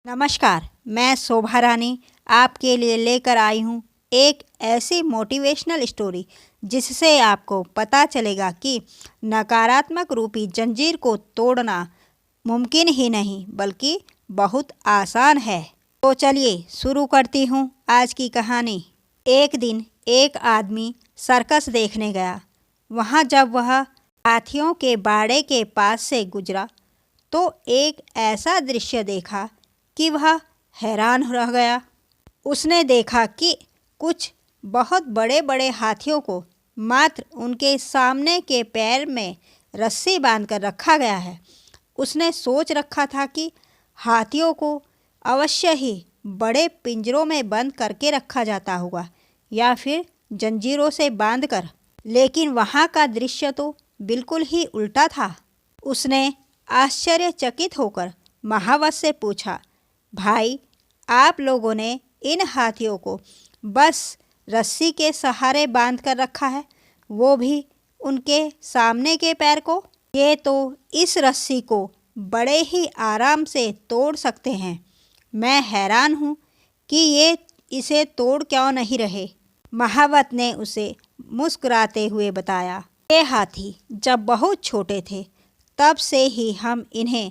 नमस्कार, मैं शोभा रानी आपके लिए लेकर आई हूँ एक ऐसी मोटिवेशनल स्टोरी जिससे आपको पता चलेगा कि नकारात्मक रूपी जंजीर को तोड़ना मुमकिन ही नहीं बल्कि बहुत आसान है। तो चलिए शुरू करती हूँ आज की कहानी। एक दिन एक आदमी सर्कस देखने गया। वहाँ जब वह हाथियों के बाड़े के पास से गुजरा तो एक ऐसा दृश्य देखा कि वह हैरान रह गया। उसने देखा कि कुछ बहुत बड़े बड़े हाथियों को मात्र उनके सामने के पैर में रस्सी बांधकर रखा गया है। उसने सोच रखा था कि हाथियों को अवश्य ही बड़े पिंजरों में बंद करके रखा जाता होगा या फिर जंजीरों से बांधकर, लेकिन वहाँ का दृश्य तो बिल्कुल ही उल्टा था। उसने आश्चर्यचकित होकर महावत से पूछा, भाई, आप लोगों ने इन हाथियों को बस रस्सी के सहारे बांध कर रखा है, वो भी उनके सामने के पैर को। ये तो इस रस्सी को बड़े ही आराम से तोड़ सकते हैं। मैं हैरान हूँ कि ये इसे तोड़ क्यों नहीं रहे। महावत ने उसे मुस्कुराते हुए बताया, ये हाथी जब बहुत छोटे थे तब से ही हम इन्हें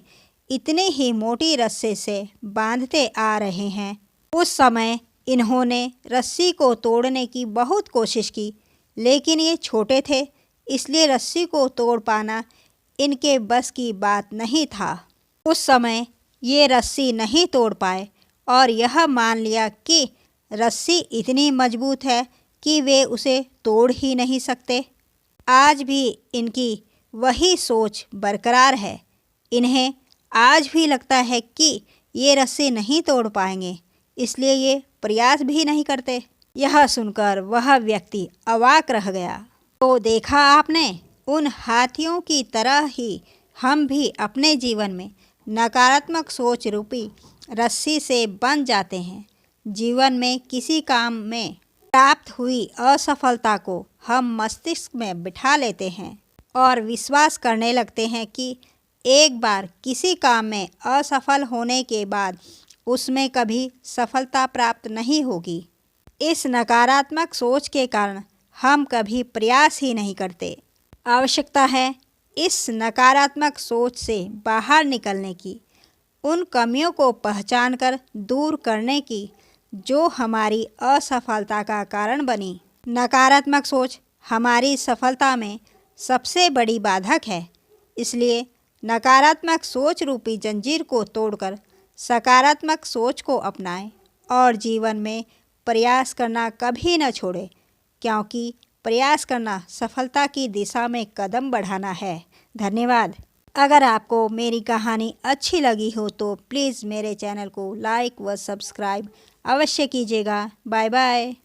इतनी ही मोटी रस्सी से बांधते आ रहे हैं। उस समय इन्होंने रस्सी को तोड़ने की बहुत कोशिश की, लेकिन ये छोटे थे, इसलिए रस्सी को तोड़ पाना इनके बस की बात नहीं था। उस समय ये रस्सी नहीं तोड़ पाए और यह मान लिया कि रस्सी इतनी मजबूत है कि वे उसे तोड़ ही नहीं सकते। आज भी इनकी वही सोच बरकरार है। इन्हें आज भी लगता है कि ये रस्सी नहीं तोड़ पाएंगे, इसलिए ये प्रयास भी नहीं करते। यह सुनकर वह व्यक्ति अवाक रह गया। तो देखा आपने, उन हाथियों की तरह ही हम भी अपने जीवन में नकारात्मक सोच रूपी रस्सी से बंध जाते हैं। जीवन में किसी काम में प्राप्त हुई असफलता को हम मस्तिष्क में बिठा लेते हैं और विश्वास करने लगते हैं कि एक बार किसी काम में असफल होने के बाद उसमें कभी सफलता प्राप्त नहीं होगी। इस नकारात्मक सोच के कारण हम कभी प्रयास ही नहीं करते। आवश्यकता है इस नकारात्मक सोच से बाहर निकलने की, उन कमियों को पहचानकर दूर करने की जो हमारी असफलता का कारण बनी। नकारात्मक सोच हमारी सफलता में सबसे बड़ी बाधक है, इसलिए नकारात्मक सोच रूपी जंजीर को तोड़कर सकारात्मक सोच को अपनाएं और जीवन में प्रयास करना कभी न छोड़ें, क्योंकि प्रयास करना सफलता की दिशा में कदम बढ़ाना है। धन्यवाद। अगर आपको मेरी कहानी अच्छी लगी हो तो प्लीज़ मेरे चैनल को लाइक व सब्सक्राइब अवश्य कीजिएगा। Bye bye.